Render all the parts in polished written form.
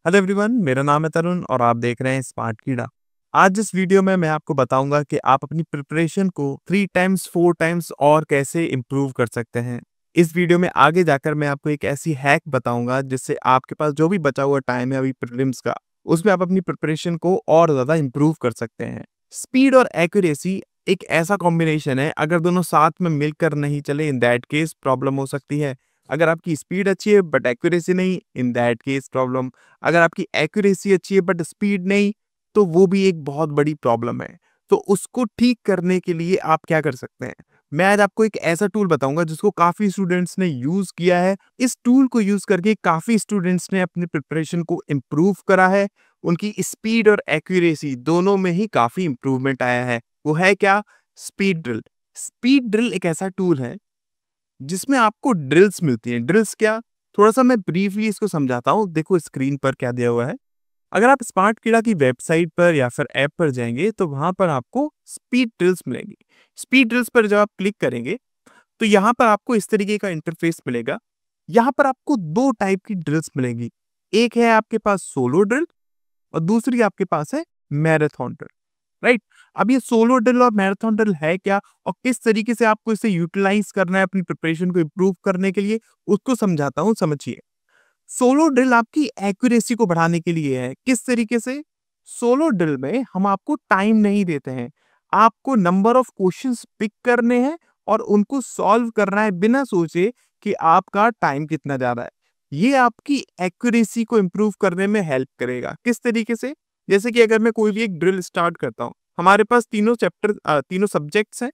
Hello everyone, मेरा नाम है तरुण और आप देख रहे हैं स्मार्ट कीड़ा। आज इस वीडियो में मैं आपको बताऊंगा कि आप अपनी प्रिपरेशन को 3 टाइम्स 4 टाइम्स और कैसे इम्प्रूव कर सकते हैं। इस वीडियो में आगे जाकर मैं आपको एक ऐसी हैक बताऊंगा जिससे आपके पास जो भी बचा हुआ टाइम है अभी प्रीलिम्स का, उसमें आप अपनी प्रिपरेशन को और ज़्यादा इम्प्रूव कर सकते हैं। स्पीड और एक्यूरेसी एक ऐसा कॉम्बिनेशन है, अगर दोनों साथ में मिलकर नहीं चले इन दैट केस प्रॉब्लम हो सकती है। अगर आपकी स्पीड अच्छी है बट एक्यूरेसी नहीं, इन दैट केस प्रॉब्लम। अगर आपकी एक्यूरेसी अच्छी है बट स्पीड नहीं, तो वो भी एक बहुत बड़ी प्रॉब्लम है। तो उसको ठीक करने के लिए आप क्या कर सकते हैं? मैं आज आपको एक ऐसा टूल बताऊंगा जिसको काफी स्टूडेंट्स ने यूज किया है। इस टूल को यूज करके काफी स्टूडेंट्स ने अपनी प्रिपरेशन को इम्प्रूव करा है। उनकी स्पीड और एक्यूरेसी दोनों में ही काफी इंप्रूवमेंट आया है। वो है क्या? Speed drill. स्पीड ड्रिल एक ऐसा टूल है जिसमें आपको ड्रिल्स मिलती हैं। ड्रिल्स क्या? थोड़ा-सा मैं ब्रीफली इसको समझाता हूँ। देखो स्क्रीन पर क्या दिया हुआ है। अगर आप स्मार्ट कीड़ा की वेबसाइट पर या फिर ऐप पर जाएँगे तो वहाँ पर आपको स्पीड ड्रिल्स मिलेंगी। स्पीड ड्रिल्स पर जब आप क्लिक करेंगे तो यहाँ पर आपको इस तरीके का इंटरफेस मिलेगा। यहाँ पर आपको 2 टाइप की ड्रिल्स मिलेंगी। एक है आपके पास सोलो ड्रिल और दूसरी आपके पास है मैराथन ड्रिल, राइट? अब ये सोलो ड्रिल और मैराथन ड्रिल है क्या और किस तरीके से आपको इसे यूटिलाइज करना है अपनी प्रिपरेशन को इम्प्रूव करने के लिए, उसको समझाता हूँ, समझिए। सोलो ड्रिल आपकी एक्यूरेसी को बढ़ाने के लिए है। किस तरीके से? सोलो ड्रिल में हम आपको टाइम नहीं देते हैं। आपको नंबर ऑफ क्वेश्चंस पिक करने हैं और उनको सॉल्व करना है बिना सोचे कि आपका टाइम कितना ज्यादा है। ये आपकी एक्यूरेसी को इम्प्रूव करने में हेल्प करेगा। किस तरीके से? जैसे कि अगर मैं कोई भी एक ड्रिल स्टार्ट करता हूँ, हमारे पास तीनों सब्जेक्ट्स हैं।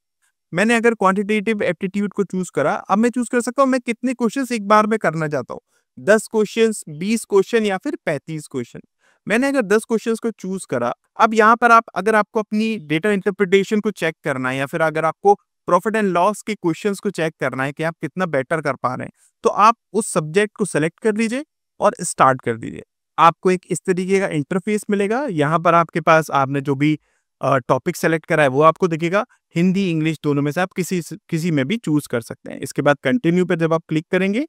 मैंने अगर क्वांटिटेटिव एप्टीट्यूड को चूज करा, अब मैं चूज कर सकता हूँ मैं कितने क्वेश्चंस एक बार में करना चाहता हूँ। 10 क्वेश्चंस, 20 क्वेश्चन या फिर 35 क्वेश्चन। मैंने अगर 10 क्वेश्चंस को चूज करा, अब यहाँ पर आप अगर आपको अपनी डेटा इंटरप्रिटेशन को चेक करना है या फिर अगर आपको प्रॉफिट एंड लॉस के क्वेश्चंस को चेक करना है कि आप कितना बेटर कर पा रहे हैं, तो आप उस सब्जेक्ट को सेलेक्ट कर लीजिए और स्टार्ट कर दीजिए। आपको एक इस तरीके का इंटरफेस मिलेगा। यहाँ पर आपके पास आपने जो भी टॉपिक सेलेक्ट करा है वो आपको दिखेगा। हिंदी, इंग्लिश दोनों में से आप किसी में भी चूज कर सकते हैं। इसके बाद कंटिन्यू पे जब आप क्लिक करेंगे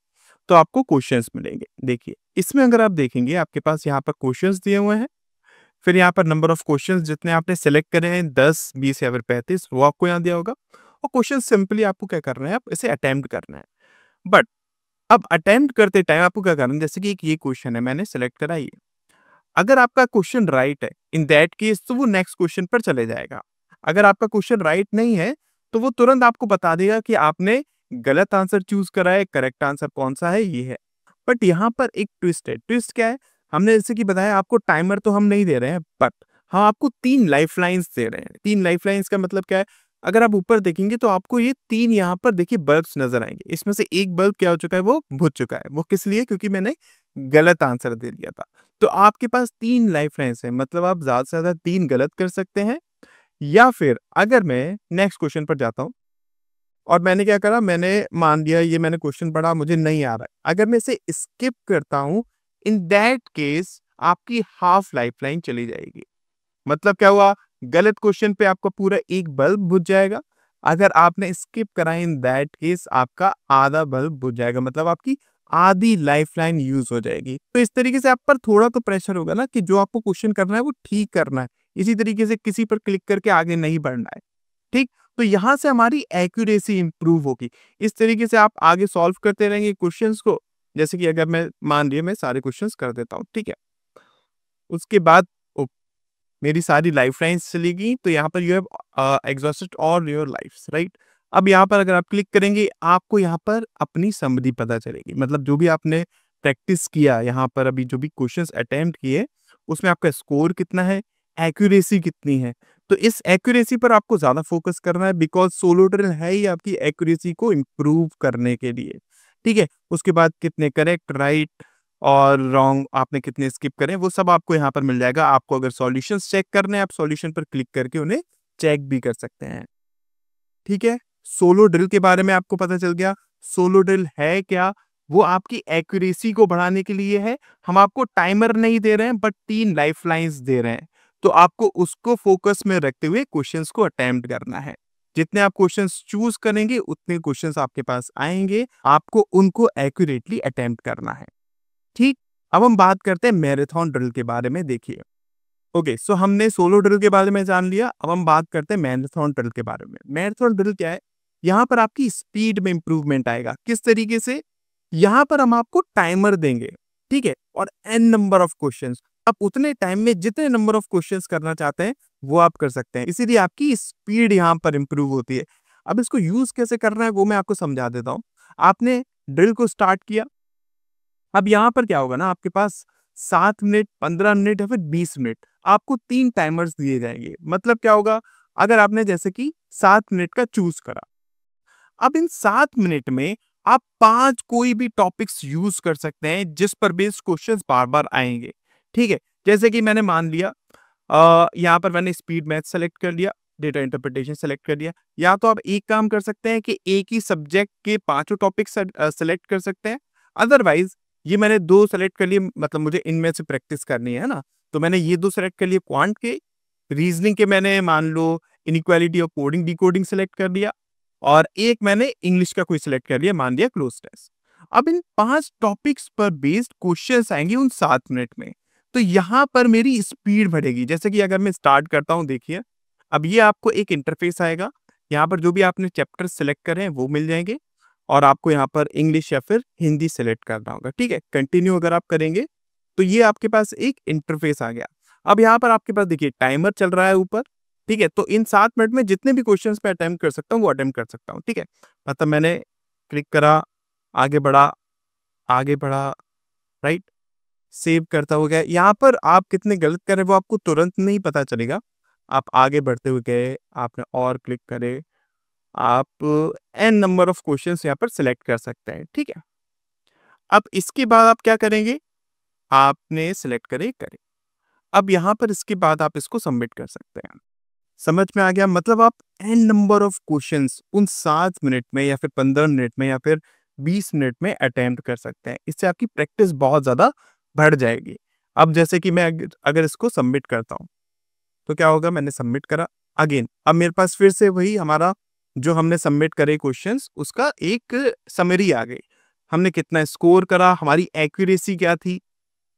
तो आपको क्वेश्चंस मिलेंगे। देखिए, इसमें अगर आप देखेंगे आपके पास यहाँ पर क्वेश्चंस दिए हुए हैं। फिर यहाँ पर नंबर ऑफ क्वेश्चंस जितने आपने सेलेक्ट करे हैं, 10, 20 या फिर 35, वो आपको यहाँ दिया होगा। और क्वेश्चन सिंपली आपको क्या करना है, आप इसे अटेम्प्ट करना है। बट अब अटेम्प्ट करते टाइम आपको क्या करना है, जैसे कि एक ये क्वेश्चन है, मैंने सेलेक्ट करा ये। अगर आपका क्वेश्चन राइट है, इन दैट केस तो वो नेक्स्ट क्वेश्चन पर चले जाएगा। अगर आपका क्वेश्चन राइट नहीं है, तो वो तुरंत आपको बता देगा कि आपने गलत आंसर चूज करा है, करेक्ट आंसर कौन सा है, ये है। बट यहाँ पर एक ट्विस्ट है। ट्विस्ट क्या है? हमने जैसे कि बताया, आपको टाइमर तो हम नहीं दे रहे हैं, बट हम आपको 3 लाइफलाइंस दे रहे हैं। 3 लाइफलाइंस का मतलब क्या है? अगर आप ऊपर देखेंगे तो आपको ये 3 यहाँ पर देखिए बल्ब्स नजर आएंगे। इसमें से एक बल्ब क्या हो चुका है, वो बुझ चुका है। वो किस लिए? क्योंकि मैंने गलत आंसर दे दिया था। तो आपके पास 3 लाइफलाइन्स हैं, मतलब आप ज़्यादा से ज़्यादा 3 गलत कर सकते हैं। या फिर अगर मैं नेक्स्ट क्वेश्चन पर जाता हूँ और मैंने क्या करा, मैंने मान लिया ये मैंने क्वेश्चन पढ़ा, मुझे नहीं आ रहा है। अगर मैं इसे स्किप करता हूँ, इन दैट केस आपकी हाफ लाइफलाइन चली जाएगी। मतलब क्या हुआ? गलत क्वेश्चन पे आपका पूरा एक बल्ब बुझ जाएगा। अगर आपने स्किप करा, इन दैट केस आपका आधा बल्ब बुझ जाएगा, मतलब आपकी आधी लाइफलाइन यूज हो जाएगी। तो इस तरीके से आप पर थोड़ा तो प्रेशर होगा ना कि जो आपको क्वेश्चन करना है वो ठीक करना है। इसी तरीके से किसी पर क्लिक करके आगे नहीं बढ़ना है। ठीक? तो यहाँ से हमारी एक्यूरेसी इंप्रूव होगी। इस तरीके से आप आगे सॉल्व करते रहेंगे क्वेश्चंस को। जैसे कि अगर मैं मान लिया मैं सारे क्वेश्चंस कर देता हूँ, ठीक है? उसके बाद मेरी सारी लाइफलाइन्स चली गई, तो यहाँ पर you have exhausted all your lifes, right? अब यहाँ पर अगर आप क्लिक करेंगे, आपको यहाँ पर अपनी समरी पता चलेगी। मतलब जो भी आपने प्रैक्टिस किया, यहाँ पर अभी जो भी क्वेश्चंस अटेम्प्ट किए, उसमें आपका स्कोर कितना है, एक्यूरेसी कितनी है। तो इस एक्यूरेसी पर आपको ज़्यादा फोकस करना है, बिकॉज़ सोलो ड्रिल है ही आपकी एक्यूरेसी को इम्प्रूव करने के लिए, ठीक है? उसके बाद कितने करेक्ट, राइट और रॉन्ग आपने कितने स्किप करे, वो सब आपको यहाँ पर मिल जाएगा। आपको अगर सॉल्यूशंस चेक करने हैं, आप सॉल्यूशन पर क्लिक करके उन्हें चेक भी कर सकते हैं। ठीक है? सोलो ड्रिल के बारे में आपको पता चल गया। सोलो ड्रिल है क्या? वो आपकी एक्यूरेसी को बढ़ाने के लिए है। हम आपको टाइमर नहीं दे रहे हैं, बट 3 लाइफलाइन्स दे रहे हैं। तो आपको उसको फोकस में रखते हुए क्वेश्चंस को अटेम्प्ट करना है। जितने आप क्वेश्चंस चूज करेंगे, उतने क्वेश्चंस आपके पास आएंगे। आपको उनको एक्यूरेटली अटेम्प्ट करना है। ठीक? अब हम बात करते हैं मैराथन ड्रिल के बारे में। देखिए, ओके, सो हमने सोलो ड्रिल के बारे में जान लिया। अब हम बात करते हैं मैराथन ड्रिल के बारे में। मैराथन ड्रिल क्या है? यहाँ पर आपकी स्पीड में इंप्रूवमेंट आएगा। किस तरीके से? यहाँ पर हम आपको टाइमर देंगे, ठीक है, और एन नंबर ऑफ क्वेश्चंस। आप उतने टाइम में जितने नंबर ऑफ क्वेश्चंस करना चाहते हैं वो आप कर सकते हैं। इसीलिए आपकी स्पीड यहाँ पर इंप्रूव होती है। अब इसको यूज कैसे करना है वो मैं आपको समझा देता हूँ। आपने ड्रिल को स्टार्ट किया। अब यहाँ पर क्या होगा ना, आपके पास 7 मिनट, 15 मिनट या फिर 20 मिनट, आपको 3 टाइमर्स दिए जाएंगे। मतलब क्या होगा, अगर आपने जैसे कि 7 मिनट का चूज करा, अब इन 7 मिनट में आप 5 कोई भी टॉपिक्स यूज कर सकते हैं जिस पर बेस्ड क्वेश्चंस बार-बार आएंगे। ठीक है, जैसे कि मैंने मान लिया यहाँ पर मैंने स्पीड मैथ सेलेक्ट कर लिया, डेटा इंटरप्रिटेशन सेलेक्ट कर लिया। या तो आप एक काम कर सकते हैं कि एक ही सब्जेक्ट के पांचों टॉपिक सेलेक्ट कर सकते हैं। अदरवाइज ये मैंने 2 सेलेक्ट कर लिए, मतलब मुझे इनमें से प्रैक्टिस करनी है ना, तो मैंने ये 2 सेलेक्ट कर लिए, क्वांट के। रीजनिंग के मैंने मान लो इनइक्वालिटी और कोडिंग डिकोडिंग सेलेक्ट कर लिया, और एक मैंने इंग्लिश का कोई सिलेक्ट कर लिया, मान लिया क्लोज टेस्ट। अब इन 5 टॉपिक्स पर बेस्ड क्वेश्चंस आएंगे उन 7 मिनट में। तो यहाँ पर मेरी स्पीड बढ़ेगी। जैसे कि अगर मैं स्टार्ट करता हूँ, देखिए, अब ये आपको एक इंटरफेस आएगा। यहाँ पर जो भी आपने चैप्टर सेलेक्ट करे हैं वो मिल जाएंगे, और आपको यहाँ पर इंग्लिश या फिर हिंदी सेलेक्ट करना होगा। ठीक है, कंटिन्यू अगर आप करेंगे तो ये आपके पास एक इंटरफेस आ गया। अब यहाँ पर आपके पास देखिए टाइमर चल रहा है ऊपर। ठीक है, तो इन 7 मिनट में जितने भी क्वेश्चंस मैं अटेम्प्ट कर सकता हूँ वो अटेम्प्ट कर सकता हूँ। ठीक है, मतलब मैंने क्लिक करा, आगे बढ़ा, आगे बढ़ा, राइट, सेव करता हो गया। यहाँ पर आप कितने गलत कर रहे हैं वो आपको तुरंत नहीं पता चलेगा। आप आगे बढ़ते हुए गए, आपने और क्लिक करे, आप एन नंबर ऑफ क्वेश्चंस यहाँ पर सिलेक्ट कर सकते हैं। ठीक है, अब इसके बाद आप क्या करेंगे, आपने सिलेक्ट करे। अब यहाँ पर इसके बाद आप इसको सबमिट कर सकते हैं। समझ में आ गया? मतलब आप एन नंबर ऑफ क्वेश्चंस उन 7 मिनट में या फिर 15 मिनट में या फिर 20 मिनट में अटेम्प्ट कर सकते हैं। इससे आपकी प्रैक्टिस बहुत ज़्यादा बढ़ जाएगी। अब जैसे कि मैं अगर इसको सबमिट करता हूँ तो क्या होगा, मैंने सबमिट करा, अगेन अब मेरे पास फिर से वही हमारा जो हमने सबमिट करे क्वेश्चंस उसका एक समरी आ गई। हमने कितना स्कोर करा, हमारी एक्यूरेसी क्या थी,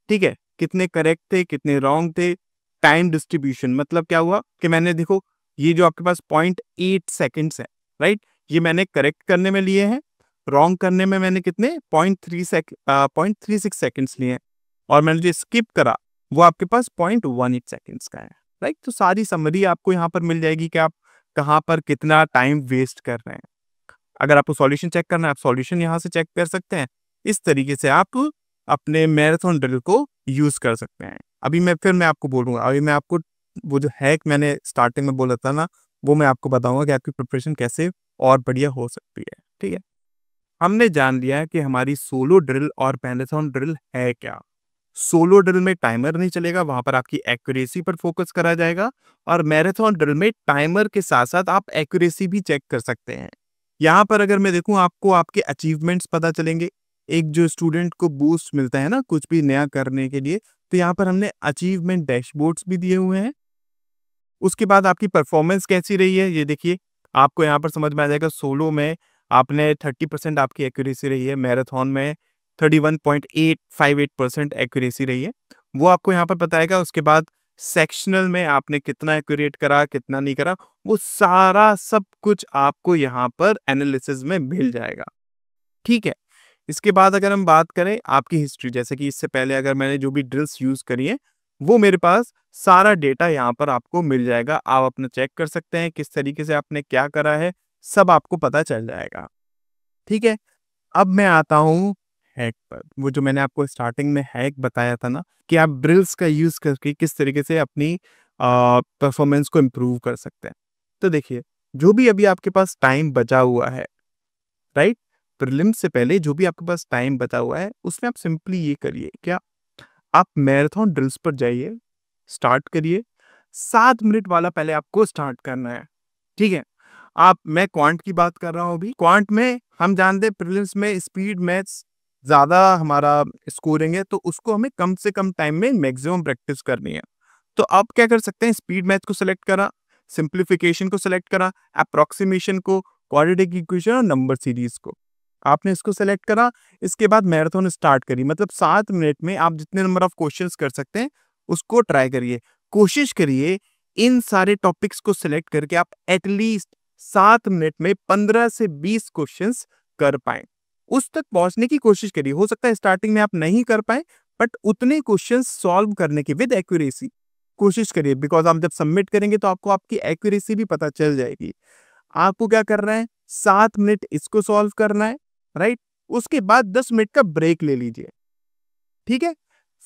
ठीक है, कितने करेक्ट थे, कितने रॉन्ग थे, टाइम डिस्ट्रीब्यूशन, मतलब क्या हुआ कि मैंने देखो ये जो आपके पास 0.8 सेकंड्स है, राइट, ये मैंने करेक्ट करने में लिए हैं, रॉन्ग करने में मैंने कितने 0.36 सेकंड्स लिए हैं, और मैंने जो स्किप करा वो आपके पास 0.18 सेकंड्स का है, राइट। तो सारी समरी आपको यहाँ पर मिल जाएगी कि आप कहाँ पर कितना टाइम वेस्ट कर रहे हैं। अगर आपको सॉल्यूशन चेक करना है, आप सॉल्यूशन यहाँ से चेक कर सकते हैं। इस तरीके से आप अपने मैराथन ड्रिल को यूज कर सकते हैं। अभी मैं आपको बोलूंगा, अभी मैं आपको वो जो हैक मैंने स्टार्टिंग में बोला था ना, वो मैं आपको बताऊंगा कि आपकी प्रिपरेशन कैसे और बढ़िया हो सकती है। ठीक है, हमने जान लिया है कि हमारी सोलो ड्रिल और मैराथन ड्रिल है क्या। सोलो ड्रिल में टाइमर नहीं चलेगा, वहां पर आपकी एक्यूरेसी पर फोकस करा जाएगा, और मैराथन ड्रिल में टाइमर के साथ साथ आप एक्यूरेसी भी चेक कर सकते हैं। यहाँ पर अगर मैं देखूं, आपको आपके अचीवमेंट्स पता चलेंगे। एक जो स्टूडेंट को बूस्ट मिलता है ना कुछ भी नया करने के लिए, तो यहाँ पर हमने अचीवमेंट डैशबोर्ड्स भी दिए हुए हैं। उसके बाद आपकी परफॉर्मेंस कैसी रही है ये देखिए, आपको यहाँ पर समझ में आ जाएगा। सोलो में आपने 30% आपकी एक्यूरेसी रही है, मैराथन में 31.858% एक्यूरेसी रही है, वो आपको यहाँ पर बताएगा। उसके बाद सेक्शनल में आपने कितना एक्यूरेट करा, कितना नहीं करा, वो सारा सब कुछ आपको यहाँ पर एनालिसिस में मिल जाएगा। ठीक है, इसके बाद अगर हम बात करें आपकी हिस्ट्री, जैसे कि इससे पहले अगर मैंने जो भी ड्रिल्स यूज करी है वो मेरे पास सारा डेटा यहाँ पर आपको मिल जाएगा। आप अपना चेक कर सकते हैं किस तरीके से आपने क्या करा है, सब आपको पता चल जाएगा। ठीक है, अब मैं आता हूँ हैक पर। वो जो मैंने आपको स्टार्टिंग में हैक बताया था ना कि आप ड्रिल्स का यूज करके किस तरीके से अपनी परफॉर्मेंस को इम्प्रूव कर सकते हैं। तो देखिए, जो भी अभी आपके पास टाइम बचा हुआ है, राइट, प्रीलिम्स से पहले जो भी आपके पास टाइम बचा हुआ है उसमें आप सिंपली ये करिए, क्या, आप मैराथन ड्रिल्स पर जाइए, स्टार्ट करिए। 7 मिनट वाला पहले आपको स्टार्ट करना है। ठीक है, मैं क्वांट की बात कर रहा हूँ। अभी क्वांट में हम जानते हैं प्रीलिम्स में स्पीड मैथ्स ज्यादा हमारा स्कोरिंग है, तो उसको हमें कम से कम टाइम में मैक्सिमम प्रैक्टिस करनी है। तो आप क्या कर सकते हैं, स्पीड मैथ को सिलेक्ट करा, सिंप्लीफिकेशन को सिलेक्ट करा, अप्रोक्सीमेशन को, क्वाड्रेटिक इक्वेशन और नंबर सीरीज को। आपने इसको सेलेक्ट करा, इसके बाद मैराथन स्टार्ट करी, मतलब 7 मिनट में आप जितने नंबर ऑफ क्वेश्चंस कर सकते हैं उसको ट्राई करिए। कोशिश करिए इन सारे टॉपिक्स को सिलेक्ट करके आप एटलीस्ट 7 मिनट में 15 से 20 क्वेश्चंस कर पाएं। उस तक पहुंचने की कोशिश करिए। हो सकता है स्टार्टिंग में आप नहीं कर पाए, बट उतने क्वेश्चंस सॉल्व करने की विद एक्यूरेसी कोशिश करिए, बिकॉज आप जब सबमिट करेंगे तो आपको आपकी एक्यूरेसी भी पता चल जाएगी। आपको क्या करना है, 7 मिनट इसको सॉल्व करना है, राइट। उसके बाद 10 मिनट का ब्रेक ले लीजिए, ठीक है।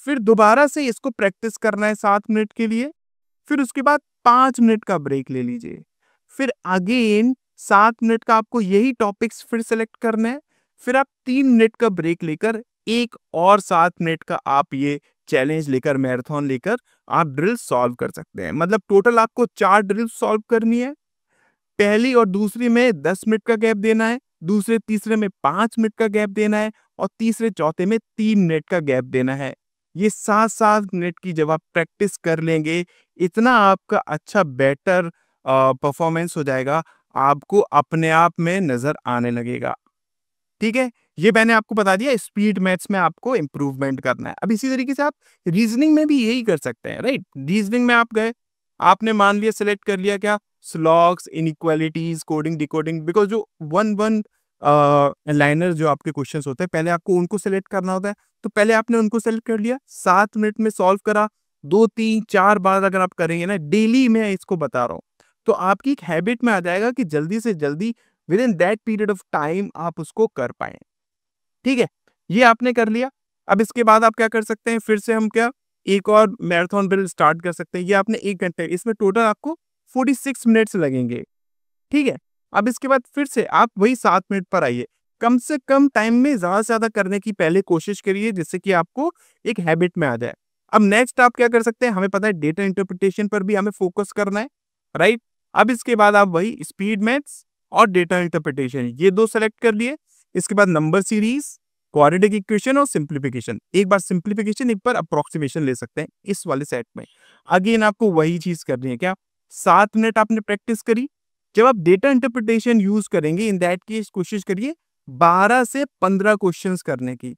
फिर दोबारा से इसको प्रैक्टिस करना है 7 मिनट के लिए, फिर उसके बाद 5 मिनट का ब्रेक ले लीजिए। फिर अगेन 7 मिनट का आपको यही टॉपिक्स फिर सेलेक्ट करना है, फिर आप 3 मिनट का ब्रेक लेकर एक और 7 मिनट का आप ये चैलेंज लेकर, मैराथन लेकर आप ड्रिल सॉल्व कर सकते हैं। मतलब टोटल आपको 4 ड्रिल सॉल्व करनी है। पहली और दूसरी में 10 मिनट का गैप देना है, दूसरे तीसरे में 5 मिनट का गैप देना है, और तीसरे चौथे में 3 मिनट का गैप देना है। ये 7-7 मिनट की जब आप प्रैक्टिस कर लेंगे, इतना आपका अच्छा बेटर परफॉर्मेंस हो जाएगा, आपको अपने आप में नजर आने लगेगा, ठीक है। ये मैंने आपको बता दिया स्पीड मैथ्स में आपको इंप्रूवमेंट करना है। अब इसी तरीके से आप रीजनिंग में भी यही कर सकते हैं, राइट। रीजनिंग में आप गए, आपने मान लिया सिलेक्ट कर लिया क्या, स्लॉग्स, इनइक्वालिटीज, कोडिंग, डिकोडिंग, बिकॉज जो वन लाइनर जो आपके क्वेश्चंस होते हैं पहले आपको उनको सिलेक्ट करना होता है, तो पहले आपने उनको सेलेक्ट कर लिया, 7 मिनट में सॉल्व करा। 2-3-4 बार अगर आप करेंगे ना डेली, मैं इसको बता रहा हूँ, तो आपकी एक हैबिट में आ जाएगा कि जल्दी से जल्दी with in that period of time आप उसको कर पाए, ठीक है। ये आपने कर लिया। अब इसके बाद आप क्या कर सकते हैं, फिर से हम क्या एक और मैराथन ड्रिल स्टार्ट कर सकते हैं। ये आपने 1 घंटे, इसमें टोटल आपको 46 मिनट्स लगेंगे, ठीक है। अब इसके बाद फिर से आप वही 7 मिनट पर आइए। कम से कम टाइम में ज़्यादा से ज़्यादा करने की पहले कोशिश करिए, जिससे कि आपको एक हैबिट में आ जाए। अब नेक्स्ट आप क्या कर सकते हैं, हमें पता है डेटा इंटरप्रिटेशन पर भी हमें फोकस करना है, राइट। अब इसके बाद आप वही स्पीड मैथ्स और डेटा इंटरप्रिटेशन ये 2 सेलेक्ट कर लिए। इसके बाद नंबर सीरीज, क्वाड्रेटिक इक्वेशन और सिंप्लीफिकेशन। एक बार सिंप्लीफिकेशन, एक बार अप्रोक्सीमेशन ले सकते हैं इस वाले सेट में। अगेन आपको वही चीज करनी है, क्या 7 मिनट आपने प्रैक्टिस करी। जब आप डेटा इंटरप्रिटेशन यूज करेंगे, इन दैट केस कोशिश करिए 12 से 15 क्वेश्चंस करने की,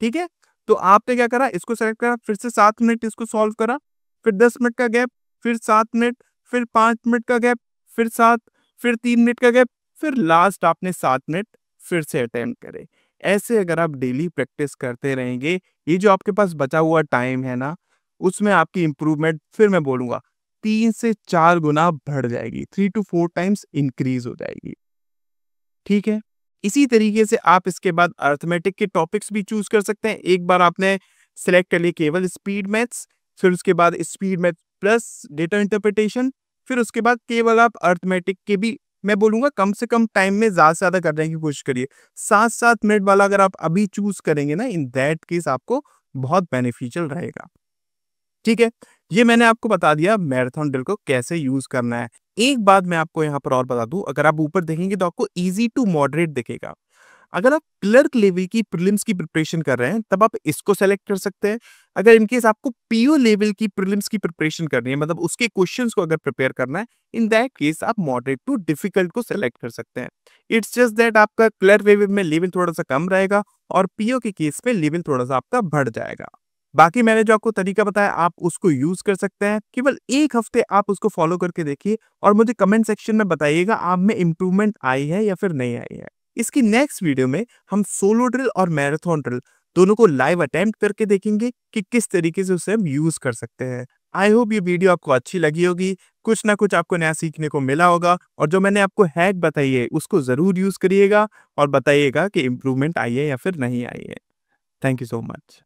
ठीक है। तो आपने क्या करा, इसको सेलेक्ट करा, फिर से 7 मिनट इसको सॉल्व करा, फिर 10 मिनट का गैप, फिर 7 मिनट, फिर 5 मिनट का गैप, फिर 7, फिर 3 मिनट का गैप, फिर लास्ट आपने 7 मिनट फिर से अटेम्प्ट करे। ऐसे अगर आप डेली प्रैक्टिस करते रहेंगे, ये जो आपके पास बचा हुआ टाइम है ना, उसमें आपकी इंप्रूवमेंट फिर मैं बोलूंगा 3 से 4 गुना बढ़ जाएगी, 3 to 4 टाइम्स इंक्रीज हो जाएगी, ठीक है। इसी तरीके से आप इसके बाद अर्थमेटिक के टॉपिक्स भी चूज कर सकते हैं। एक बार आपने सिलेक्ट कर लिए केवल स्पीड मैथ्स, फिर उसके बाद speed maths plus data interpretation, फिर उसके बाद केवल आप अर्थमेटिक के भी मैं बोलूंगा कम से कम टाइम में ज्यादा से ज्यादा करने की कोशिश करिए। 7-7 मिनट वाला अगर आप अभी चूज करेंगे ना, इन दैट केस आपको बहुत बेनिफिशियल रहेगा, ठीक है। ये मैंने आपको बता दिया मैराथन ड्रिल को कैसे यूज करना है। एक बात मैं आपको यहाँ पर और बता दूं, अगर आप ऊपर देखेंगे तो आपको इजी टू मॉडरेट दिखेगा। अगर आप क्लर्क लेवल की प्रीलिम्स की प्रिपरेशन कर रहे हैं तब आप इसको सेलेक्ट कर सकते हैं। अगर इनकेस आपको पीओ लेवल की प्रीलिम्स की प्रिपरेशन करनी है, मतलब उसके क्वेश्चंस को अगर प्रिपेयर करना है, इन दैट केस आप मॉडरेट टू डिफिकल्ट को सेलेक्ट कर सकते हैं। इट्स जस्ट दैट आपका क्लर्क लेवल में लेवल थोड़ा सा कम रहेगा और पीओ के केस में लेवल थोड़ा सा आपका बढ़ जाएगा। बाकी मैंने जो आपको तरीका बताया आप उसको यूज कर सकते हैं। केवल 1 हफ्ते आप उसको फॉलो करके देखिए और मुझे कमेंट सेक्शन में बताइएगा आप में इंप्रूवमेंट आई है या फिर नहीं आई है। इसकी नेक्स्ट वीडियो में हम सोलो ड्रिल और मैराथन ड्रिल दोनों को लाइव अटेम्प्ट करके देखेंगे कि किस तरीके से उसे हम यूज कर सकते हैं। आई होप ये वीडियो आपको अच्छी लगी होगी, कुछ ना कुछ आपको नया सीखने को मिला होगा, और जो मैंने आपको हैक बताई है उसको जरूर यूज करिएगा और बताइएगा कि इंप्रूवमेंट आई है या फिर नहीं आई है। Thank you so much.